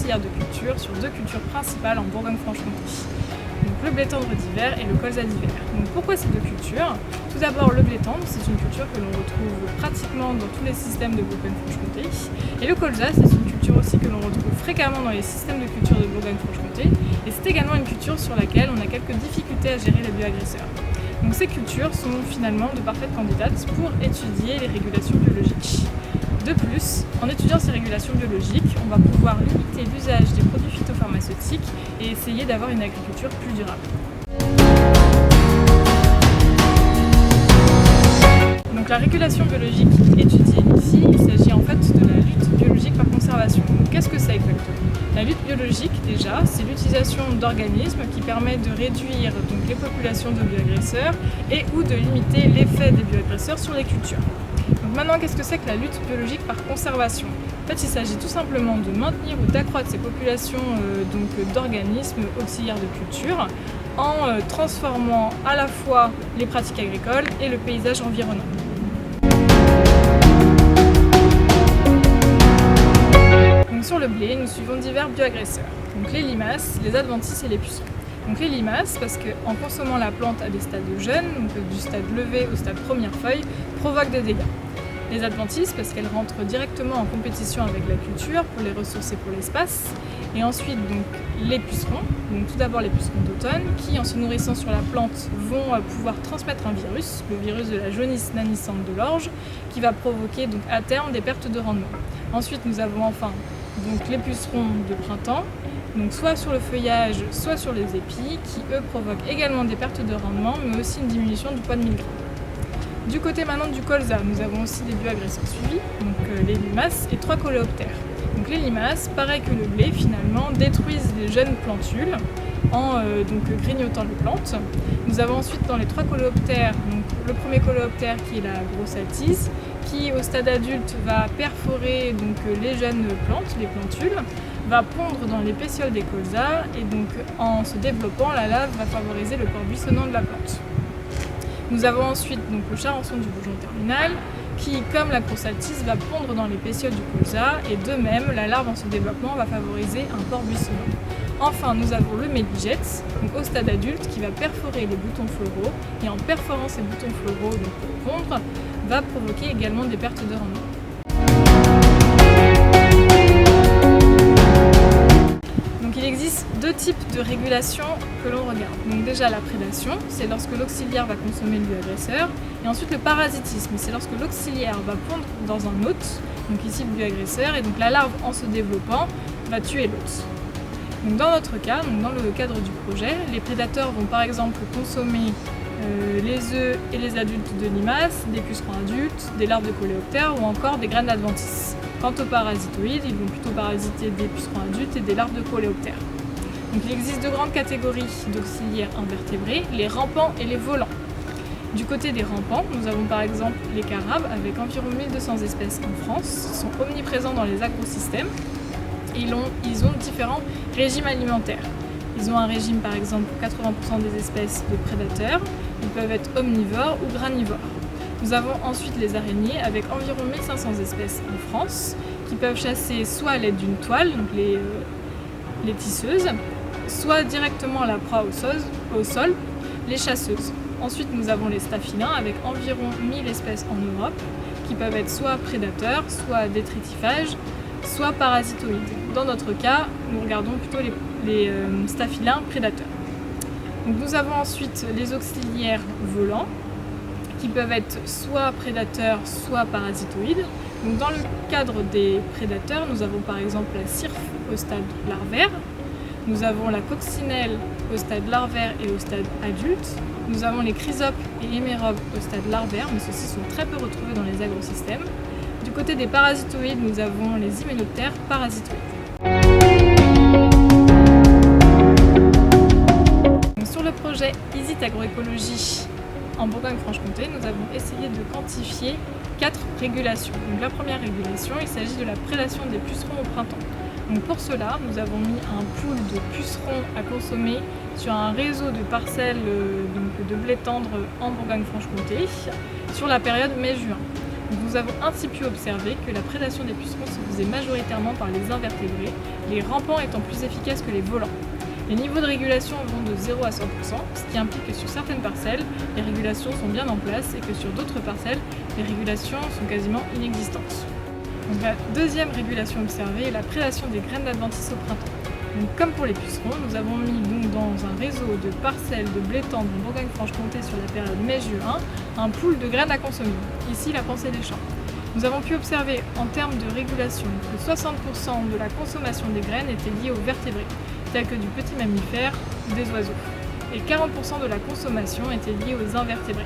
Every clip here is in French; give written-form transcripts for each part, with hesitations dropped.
auxiliaires de culture sur deux cultures principales en Bourgogne-Franche-Comté. Donc le blé tendre d'hiver et le colza d'hiver. Donc pourquoi ces deux cultures? Tout d'abord, le blé tendre, c'est une culture que l'on retrouve pratiquement dans tous les systèmes de Bourgogne-Franche-Comté. Et le colza, c'est une culture aussi que l'on retrouve fréquemment dans les systèmes de culture de Bourgogne-Franche-Comté. Et c'est également une culture sur laquelle on a quelques difficultés à gérer les bioagresseurs. Donc ces cultures sont finalement de parfaites candidates pour étudier les régulations biologiques. De plus, en étudiant ces régulations biologiques, on va pouvoir limiter l'usage des produits phytopharmaceutiques et essayer d'avoir une agriculture plus durable. Donc la régulation biologique étudiée ici, il s'agit en fait de la lutte biologique par conservation. Qu'est-ce que c'est exactement? La lutte biologique, déjà, c'est l'utilisation d'organismes qui permettent de réduire donc, les populations de bioagresseurs et ou de limiter l'effet des bioagresseurs sur les cultures. Donc maintenant, qu'est-ce que c'est que la lutte biologique par conservation? En fait, il s'agit tout simplement de maintenir ou d'accroître ces populations d'organismes auxiliaires de culture en transformant à la fois les pratiques agricoles et le paysage environnant. Donc sur le blé, nous suivons divers bioagresseurs, donc les limaces, les adventices et les pucerons. Donc les limaces, parce qu'en consommant la plante à des stades jeunes, donc du stade levé au stade première feuille, provoquent des dégâts. Les adventices, parce qu'elles rentrent directement en compétition avec la culture pour les ressources et pour l'espace. Et ensuite, donc, les pucerons, donc tout d'abord les pucerons d'automne, qui en se nourrissant sur la plante vont pouvoir transmettre un virus, le virus de la jaunisse naniscente de l'orge, qui va provoquer donc, à terme des pertes de rendement. Ensuite, nous avons enfin donc, les pucerons de printemps, donc soit sur le feuillage, soit sur les épis, qui eux provoquent également des pertes de rendement, mais aussi une diminution du poids de 1000 grammes. Du côté maintenant du colza, nous avons aussi des bioagresseurs suivis, donc les limaces et 3 coléoptères. Donc les limaces, pareil que le blé finalement, détruisent les jeunes plantules en grignotant les plantes. Nous avons ensuite dans les 3 coléoptères, donc le premier coléoptère qui est la grosse altise, qui au stade adulte va perforer donc, les jeunes plantes, les plantules, va pondre dans les pétioles des colzas et donc en se développant, la lave va favoriser le corps buissonnant de la plante. Nous avons ensuite donc, le charançon du bourgeon terminal qui, comme la grosse altise, va pondre dans les pétioles du colza et de même, la larve en se développement va favoriser un port buissonnant. Enfin, nous avons le médigète, donc au stade adulte, qui va perforer les boutons floraux et en perforant ces boutons floraux donc, pour pondre, va provoquer également des pertes de rendement. Il existe deux types de régulation que l'on regarde. Donc déjà la prédation, c'est lorsque l'auxiliaire va consommer le bioagresseur, et ensuite le parasitisme, c'est lorsque l'auxiliaire va pondre dans un hôte, donc ici le bioagresseur, et donc la larve en se développant va tuer l'hôte. Donc dans notre cas, donc dans le cadre du projet, les prédateurs vont par exemple consommer les œufs et les adultes de limaces, des pucerons adultes, des larves de coléoptères ou encore des graines d'adventices. Quant aux parasitoïdes, ils vont plutôt parasiter des pucerons adultes et des larves de coléoptères. Donc il existe deux grandes catégories d'auxiliaires invertébrés, les rampants et les volants. Du côté des rampants, nous avons par exemple les carabes avec environ 1200 espèces en France, ils sont omniprésents dans les agrosystèmes et ils ont différents régimes alimentaires. Ils ont un régime par exemple pour 80% des espèces de prédateurs, ils peuvent être omnivores ou granivores. Nous avons ensuite les araignées avec environ 1500 espèces en France qui peuvent chasser soit à l'aide d'une toile, donc les tisseuses, soit directement à la proie au sol, les chasseuses. Ensuite nous avons les staphylins avec environ 1000 espèces en Europe qui peuvent être soit prédateurs, soit détritifhages, soit parasitoïdes. Dans notre cas, nous regardons plutôt les staphylins prédateurs. Donc nous avons ensuite les auxiliaires volants qui peuvent être soit prédateurs, soit parasitoïdes. Donc dans le cadre des prédateurs, nous avons par exemple la cirfe au stade larvaire, nous avons la coccinelle au stade larvaire et au stade adulte, nous avons les chrysopes et hémérobes au stade larvaire, mais ceux-ci sont très peu retrouvés dans les agrosystèmes. Du côté des parasitoïdes, nous avons les hyménoptères parasitoïdes. Sur le projet ISIT Agroécologie en Bourgogne-Franche-Comté, nous avons essayé de quantifier 4 régulations. Donc la première régulation, il s'agit de la prédation des pucerons au printemps. Donc pour cela, nous avons mis un pool de pucerons à consommer sur un réseau de parcelles de blé tendre en Bourgogne-Franche-Comté sur la période mai-juin. Nous avons ainsi pu observer que la prédation des pucerons se faisait majoritairement par les invertébrés, les rampants étant plus efficaces que les volants. Les niveaux de régulation vont de 0 à 100%, ce qui implique que sur certaines parcelles, les régulations sont bien en place et que sur d'autres parcelles, les régulations sont quasiment inexistantes. Donc la deuxième régulation observée est la prédation des graines d'adventice au printemps. Donc, comme pour les pucerons, nous avons mis donc dans un réseau de parcelles de blé tendre en Bourgogne-Franche-Comté sur la période mai-juin un pool de graines à consommer, ici la pensée des champs. Nous avons pu observer en termes de régulation que 60% de la consommation des graines était liée aux vertébrés, tels que du petit mammifère ou des oiseaux, et 40% de la consommation était liée aux invertébrés.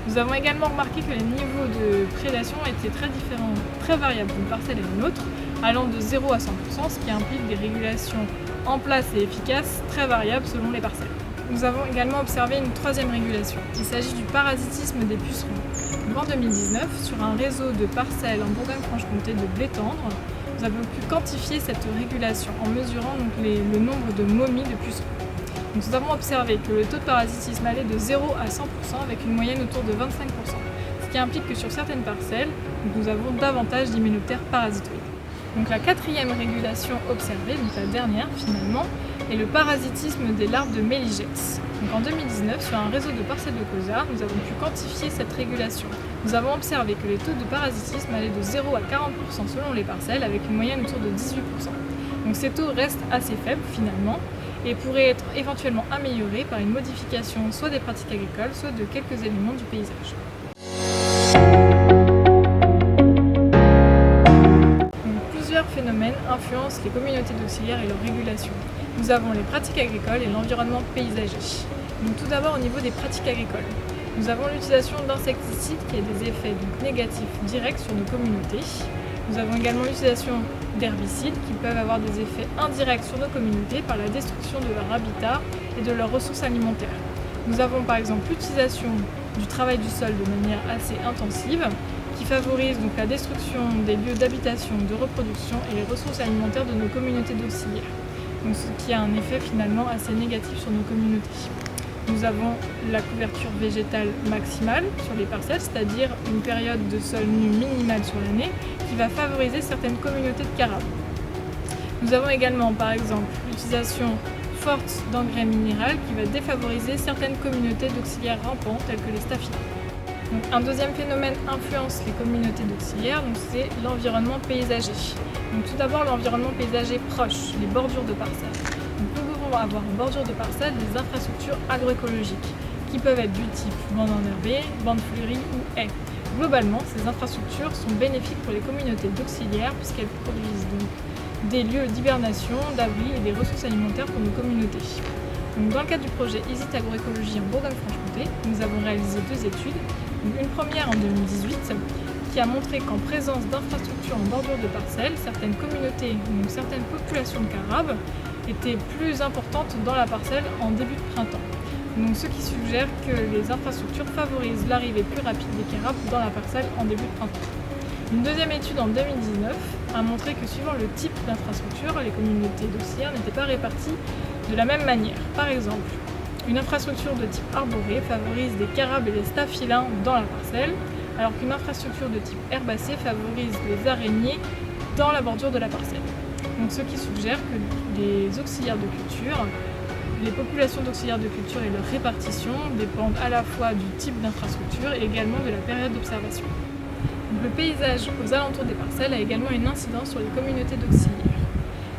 Nous avons également remarqué que les niveaux de prédation étaient très différents, très variables d'une parcelle à une autre, allant de 0 à 100%, ce qui implique des régulations en place et efficaces très variables selon les parcelles. Nous avons également observé une troisième régulation. Il s'agit du parasitisme des pucerons. Donc en 2019, sur un réseau de parcelles en Bourgogne-Franche-Comté de blé tendre, nous avons pu quantifier cette régulation en mesurant donc le nombre de momies de pucerons. Donc nous avons observé que le taux de parasitisme allait de 0 à 100% avec une moyenne autour de 25%, ce qui implique que sur certaines parcelles, nous avons davantage d'hyménoptères parasitoïdes. Donc la quatrième régulation observée, donc la dernière finalement, est le parasitisme des larves de Méligex. Donc en 2019, sur un réseau de parcelles de colza, nous avons pu quantifier cette régulation. Nous avons observé que les taux de parasitisme allaient de 0 à 40% selon les parcelles avec une moyenne autour de 18%. Donc ces taux restent assez faibles finalement, et pourrait être éventuellement amélioré par une modification soit des pratiques agricoles, soit de quelques éléments du paysage. Donc, plusieurs phénomènes influencent les communautés d'auxiliaires et leur régulation. Nous avons les pratiques agricoles et l'environnement paysager. Donc, tout d'abord au niveau des pratiques agricoles. Nous avons l'utilisation d'insecticides qui a des effets négatifs directs sur nos communautés. Nous avons également l'utilisation d'herbicides qui peuvent avoir des effets indirects sur nos communautés par la destruction de leur habitat et de leurs ressources alimentaires. Nous avons par exemple l'utilisation du travail du sol de manière assez intensive qui favorise donc la destruction des lieux d'habitation, de reproduction et les ressources alimentaires de nos communautés d'auxiliaires. Donc, ce qui a un effet finalement assez négatif sur nos communautés. Nous avons la couverture végétale maximale sur les parcelles, c'est-à-dire une période de sol nu minimale sur l'année qui va favoriser certaines communautés de carabes. Nous avons également par exemple l'utilisation forte d'engrais minéraux qui va défavoriser certaines communautés d'auxiliaires rampants telles que les staphylos. Donc, un deuxième phénomène influence les communautés d'auxiliaires, c'est l'environnement paysager. Donc, tout d'abord l'environnement paysager proche, les bordures de parcelles. Nous pouvons avoir en bordure de parcelles des infrastructures agroécologiques qui peuvent être du type bande enherbée, bande fleurie ou haies. Globalement, ces infrastructures sont bénéfiques pour les communautés d'auxiliaires puisqu'elles produisent donc des lieux d'hibernation, d'abri et des ressources alimentaires pour nos communautés. Donc, dans le cadre du projet EASIT Agroécologie en Bourgogne-Franche-Comté, nous avons réalisé 2 études. Une première en 2018 qui a montré qu'en présence d'infrastructures en bordure de parcelles, certaines communautés, donc certaines populations de carabes, étaient plus importantes dans la parcelle en début de printemps. Donc, ce qui suggère que les infrastructures favorisent l'arrivée plus rapide des carabes dans la parcelle en début de printemps. Une deuxième étude en 2019 a montré que suivant le type d'infrastructure, les communautés d'auxiliaires n'étaient pas réparties de la même manière. Par exemple, une infrastructure de type arboré favorise des carabes et des staphylins dans la parcelle, alors qu'une infrastructure de type herbacé favorise les araignées dans la bordure de la parcelle. Donc, ce qui suggère que les auxiliaires de culture, les populations d'auxiliaires de culture et leur répartition dépendent à la fois du type d'infrastructure et également de la période d'observation. Le paysage aux alentours des parcelles a également une incidence sur les communautés d'auxiliaires.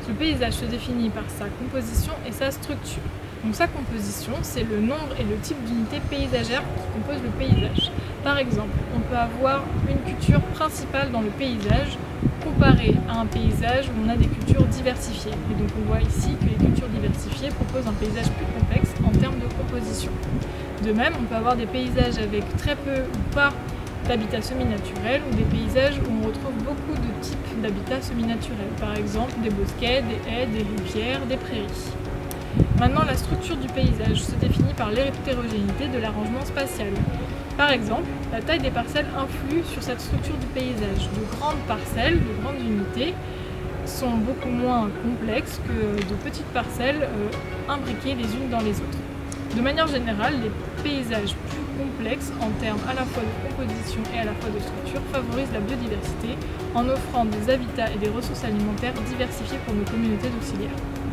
Ce paysage se définit par sa composition et sa structure. Donc sa composition, c'est le nombre et le type d'unités paysagères qui composent le paysage. Par exemple, on peut avoir une culture principale dans le paysage comparée à un paysage où on a des cultures diversifiées. Et donc on voit ici que les cultures diversifiées proposent un paysage plus complexe en termes de composition. De même, on peut avoir des paysages avec très peu ou pas d'habitats semi-naturels ou des paysages où on retrouve beaucoup de types d'habitats semi-naturels. Par exemple, des bosquets, des haies, des rivières, des prairies. Maintenant, la structure du paysage se définit par l'hétérogénéité de l'arrangement spatial. Par exemple, la taille des parcelles influe sur cette structure du paysage. De grandes parcelles, de grandes unités, sont beaucoup moins complexes que de petites parcelles imbriquées les unes dans les autres. De manière générale, les paysages plus complexe en termes à la fois de composition et à la fois de structure, favorise la biodiversité en offrant des habitats et des ressources alimentaires diversifiées pour nos communautés d'auxiliaires.